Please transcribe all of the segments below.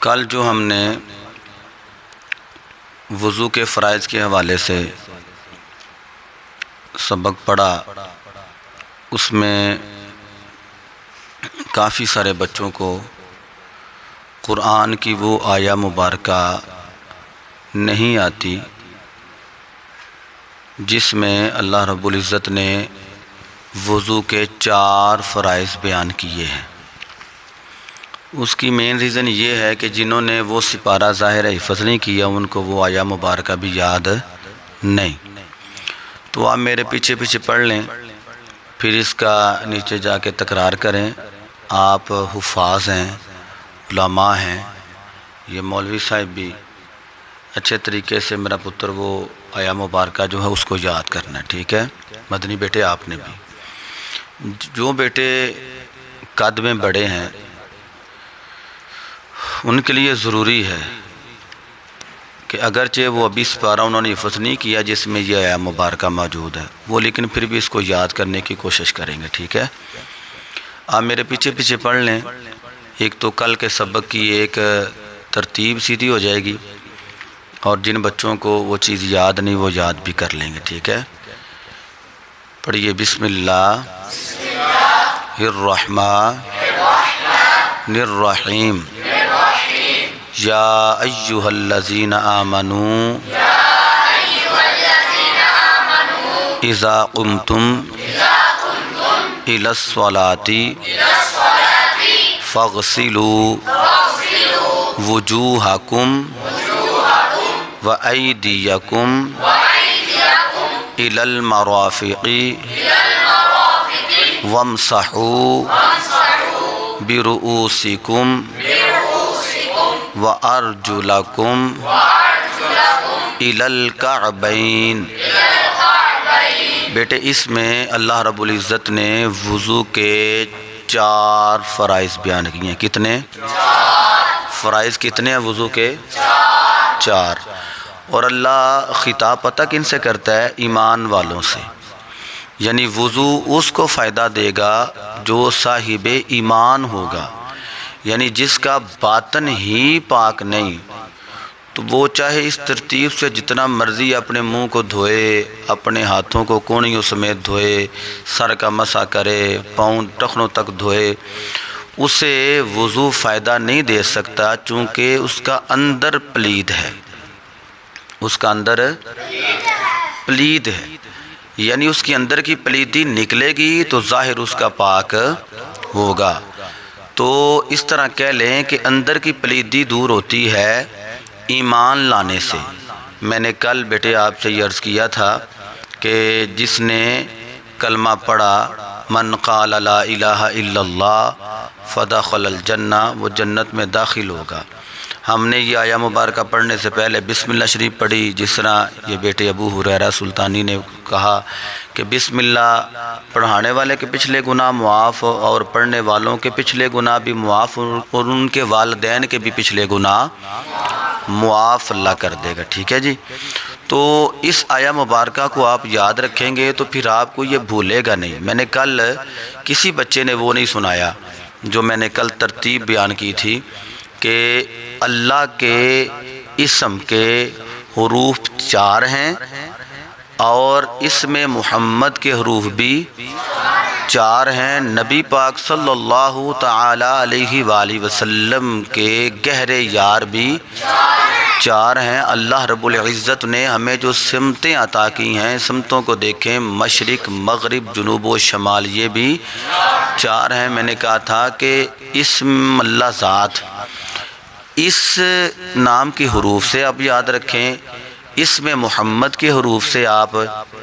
کل جو ہم نے وضو کے فرائض کے حوالے سے سبق پڑھا، اس میں کافی سارے بچوں کو قرآن کی وہ آیہ مبارکہ نہیں آتی جس میں اللہ رب العزت نے وضو کے 4 فرائض بیان کیے ہیں۔ اس کی مین ریزن یہ ہے کہ جنہوں نے وہ سپارہ ظاہر حفظ نہیں کیا ان کو وہ آیہ مبارکہ بھی یاد نہیں۔ تو آپ میرے پیچھے پیچھے پڑھ لیں، پھر اس کا نیچے جا کے تکرار کریں۔ آپ حفاظ ہیں، علماء ہیں، یہ مولوی صاحب بھی اچھے طریقے سے میرا پتر وہ آیہ مبارکہ جو ہے اس کو یاد کرنا ہے، ٹھیک ہے؟ مدنی بیٹے آپ نے بھی، جو بیٹے قد میں بڑے ہیں ان کے لیے ضروری ہے کہ اگرچہ وہ ابھی سپارہ انہوں نے حفظ نہیں کیا جس میں یہ آیہ مبارکہ موجود ہے، وہ لیکن پھر بھی اس کو یاد کرنے کی کوشش کریں گے، ٹھیک ہے؟ آپ میرے پیچھے پیچھے پڑھ لیں۔ ایک تو کل کے سبق کی ایک ترتیب سیدھی ہو جائے گی، اور جن بچوں کو وہ چیز یاد نہیں وہ یاد بھی کر لیں گے، ٹھیک ہے؟ پڑھیے، بسم اللہ الرحمن الرحیم، یا ایہا الذین آمنوا اذا قمتم الی الصلاۃ فاغسلوا وجوہکم وأیدیکم الی المرافق وامسحوا برؤوسکم وارجلکم الی الکعبین۔ بیٹے اس میں اللہ رب العزت نے وضو کے 4 فرائض بیان کیے ہیں۔ کتنے فرائض؟ کتنے ہیں وضو کے؟ 4۔ اور اللہ خطاب پتہ کن سے کرتا ہے؟ ایمان والوں سے، یعنی وضو اس کو فائدہ دے گا جو صاحب ایمان ہوگا، یعنی جس کا باطن ہی پاک نہیں تو وہ چاہے اس ترتیب سے جتنا مرضی اپنے منہ کو دھوئے، اپنے ہاتھوں کو کونیوں سمیت دھوئے، سر کا مسح کرے، پاؤں ٹخنوں تک دھوئے، اسے وضو فائدہ نہیں دے سکتا، چونکہ اس کا اندر پلید ہے، اس کا اندر پلید ہے، یعنی اس کی اندر کی پلیدی نکلے گی تو ظاہر اس کا پاک ہوگا۔ تو اس طرح کہہ لیں کہ اندر کی پلیدی دور ہوتی ہے ایمان لانے سے۔ میں نے کل بیٹے آپ سے یہ عرض کیا تھا کہ جس نے کلمہ پڑھا من قال لا الہ الا اللہ فدخل الجنہ، وہ جنت میں داخل ہوگا۔ ہم نے یہ آیہ مبارکہ پڑھنے سے پہلے بسم اللہ شریف پڑھی، جس طرح یہ بیٹے ابو ہریرہ سلطانی نے کہا کہ بسم اللہ پڑھانے والے کے پچھلے گناہ معاف اور پڑھنے والوں کے پچھلے گناہ بھی معاف، اور ان کے والدین کے بھی پچھلے گناہ معاف اللہ کر دے گا، ٹھیک ہے جی؟ تو اس آیہ مبارکہ کو آپ یاد رکھیں گے تو پھر آپ کو یہ بھولے گا نہیں۔ میں نے کل کسی بچے نے وہ نہیں سنایا جو میں نے کل ترتیب بیان کی تھی کہ اللہ کے اسم کے حروف 4 ہیں اور اس میں محمد کے حروف بھی 4 ہیں، نبی پاک صلی اللہ تعالی علیہ وآلہ وسلم کے گہرے یار بھی 4 ہیں۔ اللہ رب العزت نے ہمیں جو سمتیں عطا کی ہیں، سمتوں کو دیکھیں، مشرق، مغرب، جنوب و شمال، یہ بھی 4 ہیں۔ میں نے کہا تھا کہ اسم اللہ ذات، اس نام کی حروف سے آپ یاد رکھیں، اس میں محمد کے حروف سے آپ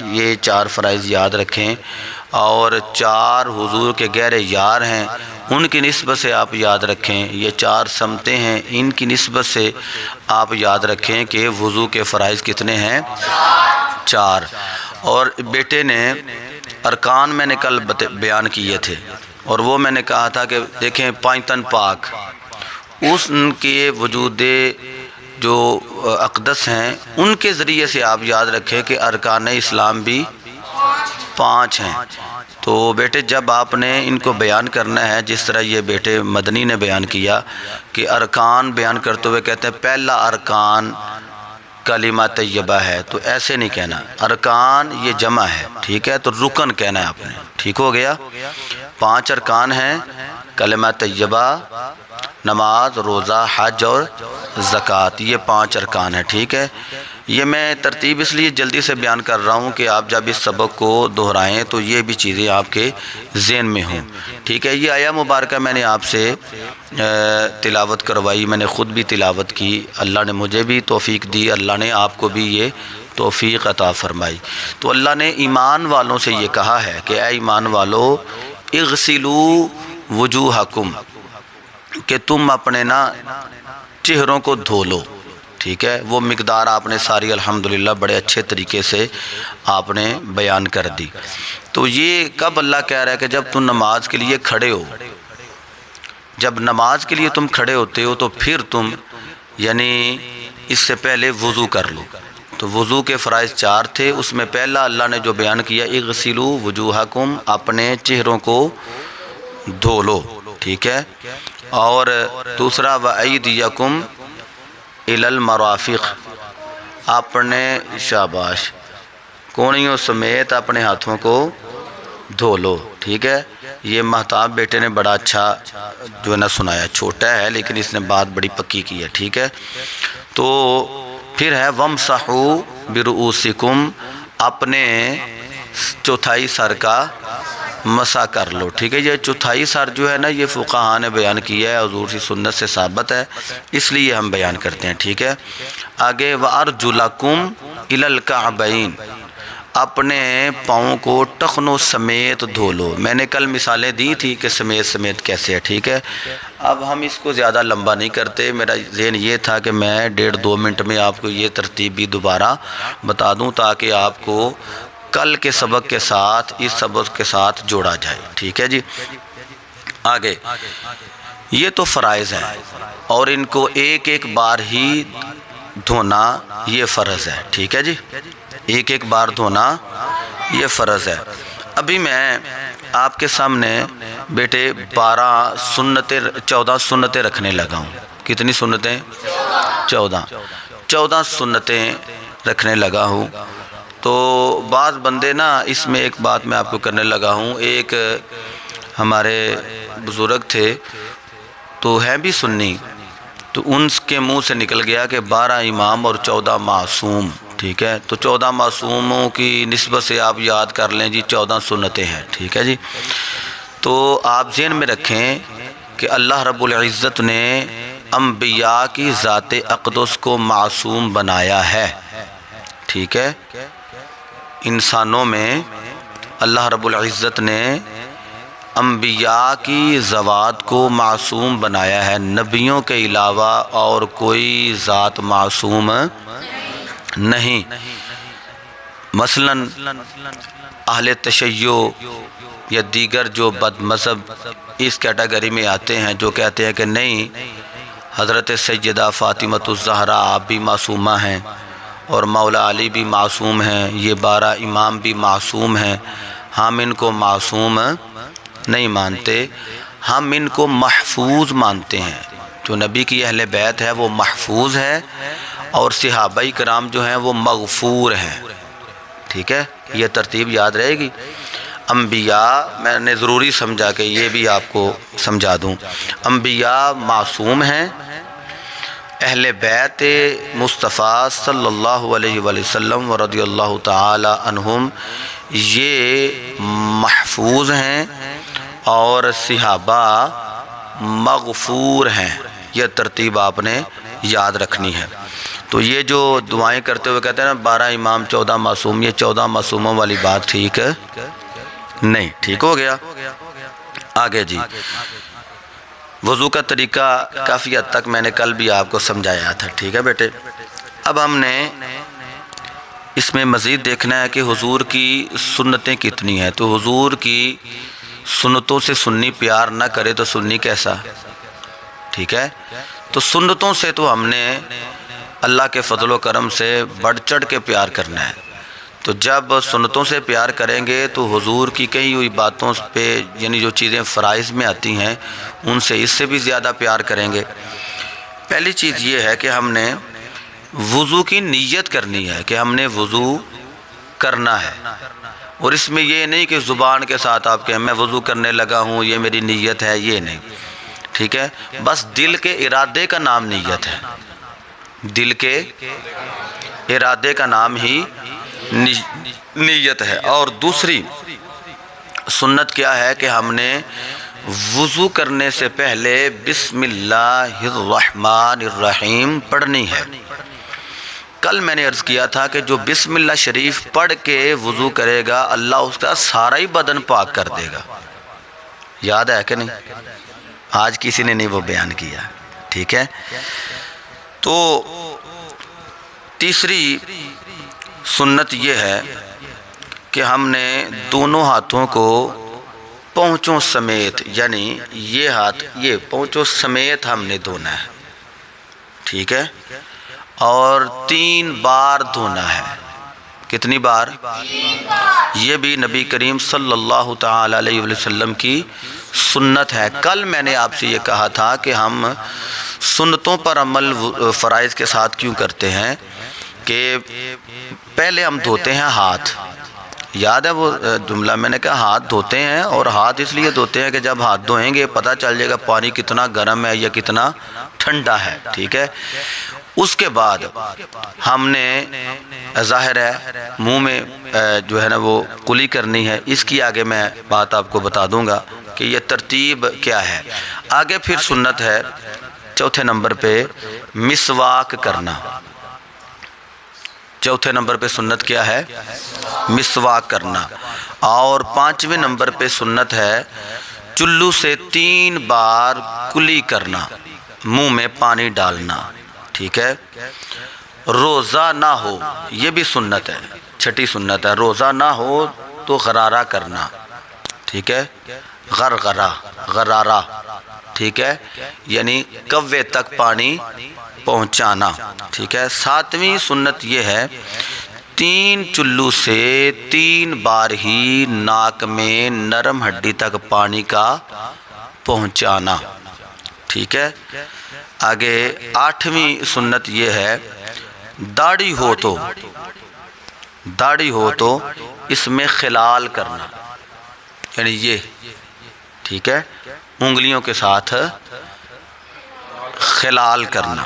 یہ 4 فرائض یاد رکھیں، اور 4 حضور کے گہرے یار ہیں ان کی نسبت سے آپ یاد رکھیں، یہ 4 سمتیں ہیں ان کی نسبت سے آپ یاد رکھیں کہ وضو کے فرائض کتنے ہیں؟ 4۔ اور بیٹے نے ارکان میں نے کل بیان کیے تھے، اور وہ میں نے کہا تھا کہ دیکھیں 5 تن پاک، اس کے وجود جو اقدس ہیں ان کے ذریعے سے آپ یاد رکھیں کہ ارکان اسلام بھی 5 ہیں۔ تو بیٹے جب آپ نے ان کو بیان کرنا ہے جس طرح یہ بیٹے مدنی نے بیان کیا کہ ارکان بیان کرتے ہوئے کہتے ہیں پہلا ارکان کلمہ طیبہ ہے، تو ایسے نہیں کہنا، ارکان یہ جمع ہے، ٹھیک ہے، تو رکن کہنا ہے آپ نے، ٹھیک ہو گیا۔ 5 ارکان ہیں، کلمہ طیبہ، نماز، روزہ، حج اور زکوٰۃ، یہ 5 ارکان ہیں، ٹھیک ہے۔ یہ میں ترتیب اس لیے جلدی سے بیان کر رہا ہوں کہ آپ جب اس سبق کو دہرائیں تو یہ بھی چیزیں آپ کے ذہن میں ہوں، ٹھیک ہے۔ یہ آیہ مبارکہ میں نے آپ سے تلاوت کروائی، میں نے خود بھی تلاوت کی، اللہ نے مجھے بھی توفیق دی، اللہ نے آپ کو بھی یہ توفیق عطا فرمائی۔ تو اللہ نے ایمان والوں سے یہ کہا ہے کہ اے ایمان والو اغسلوا وجوہکم، کہ تم اپنے چہروں کو دھو لو، ٹھیک ہے۔ وہ مقدار آپ نے ساری الحمدللہ بڑے اچھے طریقے سے آپ نے بیان کر دی۔ تو یہ کب اللہ کہہ رہا ہے کہ جب تم نماز کے لیے کھڑے ہو، جب نماز کے لیے تم کھڑے ہوتے ہو تو پھر تم یعنی اس سے پہلے وضو کر لو۔ تو وضو کے فرائض 4 تھے، اس میں پہلا اللہ نے جو بیان کیا اغسلوا وجوہکم، اپنے چہروں کو دھو لو، ٹھیک ہے۔ اور دوسرا وَأَيْدِيَكُمْ إِلَى الْمَرَافِقِ، اپنے شاباش کونیوں سمیت اپنے ہاتھوں کو دھو لو، ٹھیک ہے۔ یہ مہتاب بیٹے نے بڑا اچھا جو ہے نا سنایا، چھوٹا ہے لیکن اس نے بات بڑی پکی کی ہے، ٹھیک ہے۔ تو پھر ہے وَامْسَحُوا بِرُؤُوسِكُمْ، اپنے چوتھائی سر کا مسح کر لو، ٹھیک ہے۔ یہ چوتھائی سر جو ہے نا یہ فقہاء نے بیان کیا ہے، حضور کی سنت سے ثابت ہے، اس لیے ہم بیان کرتے ہیں، ٹھیک ہے۔ آگے وَأَرْجُلَكُمْ إِلَى الْكَعْبَيْنِ، اپنے پاؤں کو ٹخنوں سمیت دھو لو۔ میں نے کل مثالیں دی تھی کہ سمیت کیسے ہے، ٹھیک ہے۔ اب ہم اس کو زیادہ لمبا نہیں کرتے، میرا ذہن یہ تھا کہ میں 1.5-2 منٹ میں آپ کو یہ ترتیب بھی دوبارہ بتا دوں تاکہ آپ کو کل کے سبق کے ساتھ اس سبق کے ساتھ جوڑا جائے، ٹھیک ہے جی۔ آگے یہ تو فرائض ہیں اور ان کو ایک بار ہی دھونا یہ فرض ہے، ٹھیک ہے جی، ایک بار دھونا یہ فرض ہے۔ ابھی میں آپ کے سامنے بیٹے 14 سنتیں رکھنے لگا ہوں۔ کتنی سنتیں؟ 14 سنتیں رکھنے لگا ہوں۔ تو بعض بندے اس میں ایک بات میں آپ کو کرنے لگا ہوں، ایک ہمارے بزرگ تھے تو ہیں بھی سنی، تو ان کے منہ سے نکل گیا کہ 12 امام اور 14 معصوم، ٹھیک ہے۔ تو 14 معصوموں کی نسبت سے آپ یاد کر لیں جی 14 سنتیں ہیں، ٹھیک ہے جی۔ تو آپ ذہن میں رکھیں کہ اللہ رب العزت نے انبیاء کی ذات اقدس کو معصوم بنایا ہے، ٹھیک ہے۔ انسانوں میں اللہ رب العزت نے انبیاء کی ذوات کو معصوم بنایا ہے، نبیوں کے علاوہ اور کوئی ذات معصوم نہیں۔ مثلا اہل تشیع یا دیگر جو بد مذہب اس کیٹیگری میں آتے ہیں، جو کہتے ہیں کہ نہیں حضرت سیدہ فاطمۃ الزہرا آپ بھی معصومہ ہیں اور مولا علی بھی معصوم ہیں، یہ 12 امام بھی معصوم ہیں، ہم ان کو معصوم نہیں مانتے، ہم ان کو محفوظ مانتے ہیں۔ جو نبی کی اہل بیت ہے وہ محفوظ ہے اور صحابہ کرام جو ہیں وہ مغفور ہیں، ٹھیک ہے۔ یہ ترتیب یاد رہے گی۔ انبیاء میں نے ضروری سمجھا کہ یہ بھی آپ کو سمجھا دوں، انبیاء معصوم ہیں، اہل بیت مصطفیٰ صلی اللہ علیہ وآلہ وسلم ورضی اللہ تعالی عنہم یہ محفوظ ہیں اور صحابہ مغفور ہیں۔ یہ ترتیب آپ نے یاد رکھنی ہے۔ تو یہ جو دعائیں کرتے ہوئے کہتے ہیں نا 12 امام 14 معصوم، یہ 14 معصوموں والی بات ٹھیک ہے نہیں، ٹھیک ہو گیا۔ آگے جی وضو کا طریقہ کافی حد تک میں نے کل بھی آپ کو سمجھایا تھا، ٹھیک ہے بیٹے۔ اب ہم نے اس میں مزید دیکھنا ہے کہ حضور کی سنتیں کتنی ہیں۔ تو حضور کی سنتوں سے سنی پیار نہ کرے تو سنی کیسا، ٹھیک ہے۔ تو سنتوں سے تو ہم نے اللہ کے فضل و کرم سے بڑھ چڑھ کے پیار کرنا ہے۔ تو جب سنتوں سے پیار کریں گے تو حضور کی کئی ہوئی باتوں پہ یعنی جو چیزیں فرائض میں آتی ہیں ان سے اس سے بھی زیادہ پیار کریں گے۔ پہلی چیز یہ ہے کہ ہم نے وضو کی نیت کرنی ہے کہ ہم نے وضو کرنا ہے، اور اس میں یہ نہیں کہ زبان کے ساتھ آپ کہیں میں وضو کرنے لگا ہوں یہ میری نیت ہے، یہ نہیں، ٹھیک ہے، بس دل کے ارادے کا نام نیت ہے، دل کے ارادے کا نام ہی نیت ہے۔ اور دوسری سنت کیا ہے کہ ہم نے وضو کرنے سے پہلے بسم اللہ الرحمن الرحیم پڑھنی ہے۔ کل میں نے عرض کیا تھا کہ جو بسم اللہ شریف پڑھ کے وضو کرے گا اللہ اس کا سارا ہی بدن پاک کر دے گا، یاد ہے کہ نہیں؟ آج کسی نے نہیں وہ بیان کیا، ٹھیک ہے۔ تو تیسری سنت یہ ہے کہ ہم نے دونوں ہاتھوں کو پونچھوں سمیت، یعنی یہ ہاتھ یہ پونچھوں سمیت ہم نے دھونا ہے، ٹھیک ہے، اور 3 بار دھونا ہے۔ کتنی بار؟ 3 بار۔ یہ بھی نبی کریم صلی اللہ تعالی علیہ وسلم کی سنت ہے۔ کل میں نے آپ سے یہ کہا تھا کہ ہم سنتوں پر عمل فرائض کے ساتھ کیوں کرتے ہیں کہ پہلے ہم دھوتے ہیں ہاتھ، یاد ہے وہ جملہ میں نے کہا ہاتھ دھوتے ہیں، اور ہاتھ اس لیے دھوتے ہیں کہ جب ہاتھ دھوئیں گے پتہ چل جائے گا پانی کتنا گرم ہے یا کتنا ٹھنڈا ہے، ٹھیک ہے۔ اس کے بعد ہم نے ظاہر ہے منہ میں جو ہے نا وہ کلی کرنی ہے، اس کی آگے میں بات آپ کو بتا دوں گا کہ یہ ترتیب کیا ہے۔ آگے پھر سنت ہے چوتھے نمبر پہ مسواک کرنا۔ چوتھے نمبر پہ سنت کیا ہے؟ مسواک کرنا۔ اور 5ویں نمبر پہ سنت ہے چلو سے 3 بار کلی کرنا، منہ میں پانی ڈالنا، ٹھیک ہے۔ روزہ نہ ہو یہ بھی سنت ہے، چھٹی سنت ہے، روزہ نہ ہو تو غرارہ کرنا، ٹھیک ہے، غرارہ، ٹھیک ہے، یعنی کوے تک پانی پہنچانا، ٹھیک ہے۔ 7ویں سنت یہ ہے 3 چلو سے 3 بار ہی ناک میں نرم ہڈی تک پانی کا پہنچانا، ٹھیک ہے۔ آگے 8ویں سنت یہ ہے داڑھی ہو تو اس میں خلال کرنا، یعنی یہ، ٹھیک ہے، انگلیوں کے ساتھ خلال کرنا،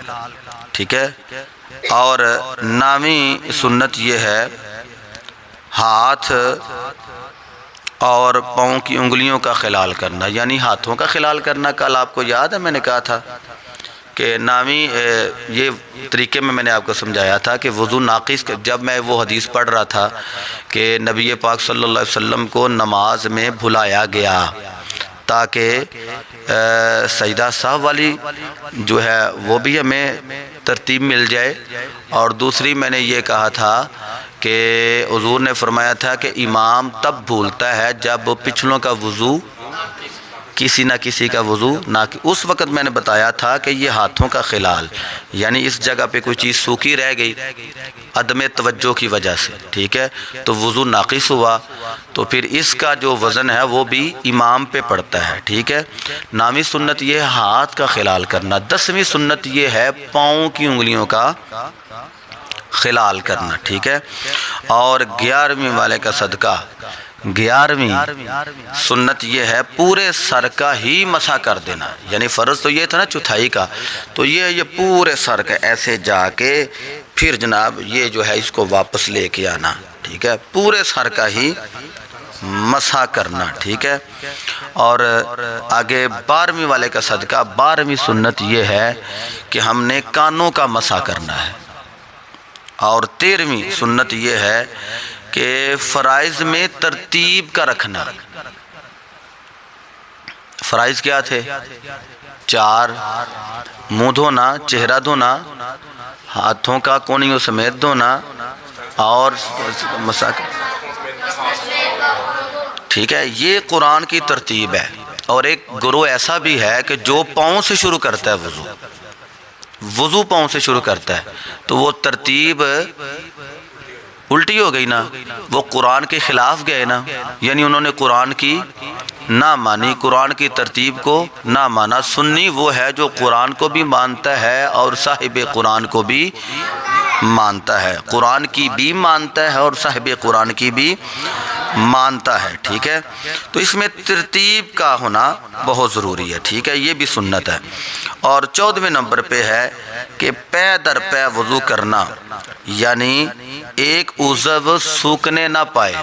ٹھیک ہے۔ اور 9ویں سنت یہ ہے ہاتھ اور پاؤں کی انگلیوں کا خلال کرنا، یعنی ہاتھوں کا خلال کرنا۔ کل آپ کو یاد ہے میں نے کہا تھا کہ 9ویں یہ طریقے میں نے آپ کو سمجھایا تھا کہ وضو ناقص، جب میں وہ حدیث پڑھ رہا تھا کہ نبی پاک صلی اللہ علیہ وسلم کو نماز میں بھلایا گیا تاکہ سجدہ صاحب والی جو ہے وہ بھی ہمیں ترتیب مل جائے، اور دوسری میں نے یہ کہا تھا کہ حضور نے فرمایا تھا کہ امام تب بھولتا ہے جب پچھلوں کا وضو کسی نہ کسی کا وضو نہ، اس وقت میں نے بتایا تھا کہ یہ ہاتھوں کا خلال، یعنی اس جگہ پہ کوئی چیز سوکھی رہ گئی عدم توجہ کی وجہ سے، ٹھیک ہے، تو وضو ناقص ہوا، تو پھر اس کا جو وزن ہے وہ بھی امام پہ پڑتا ہے، ٹھیک ہے۔ 9ویں سنت یہ ہے ہاتھ کا خلال کرنا۔ 10ویں سنت یہ ہے پاؤں کی انگلیوں کا خلال کرنا، ٹھیک ہے۔ اور 11ویں والے کا صدقہ، 11ویں سنت یہ ہے پورے سر کا ہی مسح کر دینا، یعنی فرض تو یہ تھا نا چوتھائی کا، تو یہ پورے سر کا ایسے جا کے پھر جناب یہ جو ہے اس کو واپس لے کے آنا، ٹھیک ہے، پورے سر کا ہی مسح کرنا، ٹھیک ہے۔ اور آگے 12ویں والے کا صدقہ، 12ویں سنت یہ ہے کہ ہم نے کانوں کا مسح کرنا ہے۔ اور 13ویں سنت یہ ہے کہ فرائض میں ترتیب کا رکھنا۔ فرائض کیا تھے؟ 4، منہ دھونا، چہرہ دھونا، ہاتھوں کا کونیوں سمیت دھونا، اور مسح، ٹھیک ہے، یہ قرآن کی ترتیب ہے۔ اور ایک گروہ ایسا بھی ہے کہ جو پاؤں سے شروع کرتا ہے وضو پاؤں سے شروع کرتا ہے، تو وہ ترتیب الٹی ہو گئی نا، وہ قرآن کے خلاف گئے نا، یعنی انہوں نے قرآن کی نہ مانی، قرآن کی ترتیب کو نہ مانا۔ سنی وہ ہے جو قرآن کو بھی مانتا ہے اور صاحب قرآن کو بھی مانتا ہے، قرآن کی بھی مانتا ہے اور صاحب قرآن کی بھی مانتا ہے، ٹھیک ہے۔ تو اس میں ترتیب کا ہونا بہت ضروری ہے، ٹھیک ہے، یہ بھی سنت ہے۔ اور 14ویں نمبر پہ ہے کہ پے در پے وضو کرنا، یعنی ایک عضو سوکھنے نہ پائے۔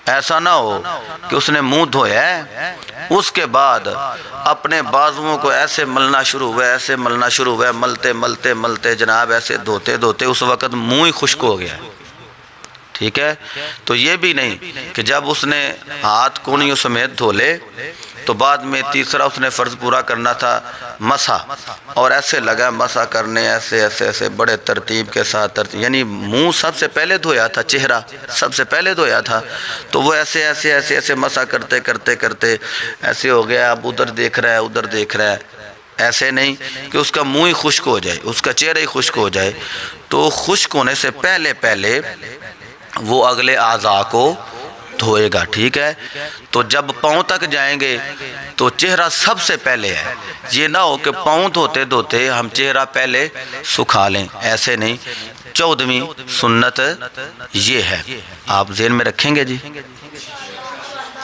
ایسا نہ ہو کہ اس نے منہ دھویا ہے، اس کے بعد اپنے بازوؤں کو ایسے ملنا شروع ہوا، ایسے ملنا شروع ہوا، ملتے ملتے ملتے جناب ایسے دھوتے دھوتے اس وقت منہ ہی خشک ہو گیا، ٹھیک ہے۔ تو یہ بھی نہیں کہ جب اس نے ہاتھ کونیوں سمیت دھو لے تو بعد میں تیسرا اس نے فرض پورا کرنا تھا مسح، اور ایسے لگا مسح کرنے، ایسے ایسے ایسے بڑے ترتیب کے ساتھ، یعنی منہ سب سے پہلے دھویا تھا، چہرہ سب سے پہلے دھویا تھا، تو وہ ایسے ایسے ایسے ایسے مسح کرتے کرتے کرتے ایسے ہو گیا، اب ادھر دیکھ رہا ہے ادھر دیکھ رہا ہے۔ ایسے نہیں کہ اس کا منہ ہی خشک ہو جائے، اس کا چہرہ ہی خشک ہو جائے۔ تو خشک ہونے سے پہلے پہلے وہ اگلے اعضاء کو دھوئے گا، ٹھیک ہے۔ تو جب پاؤں تک جائیں گے تو چہرہ سب سے پہلے ہے، یہ نہ ہو کہ پاؤں دھوتے دھوتے ہم چہرہ پہلے سکھا لیں، ایسے نہیں۔ 14ویں سنت یہ ہے، آپ ذہن میں رکھیں گے جی۔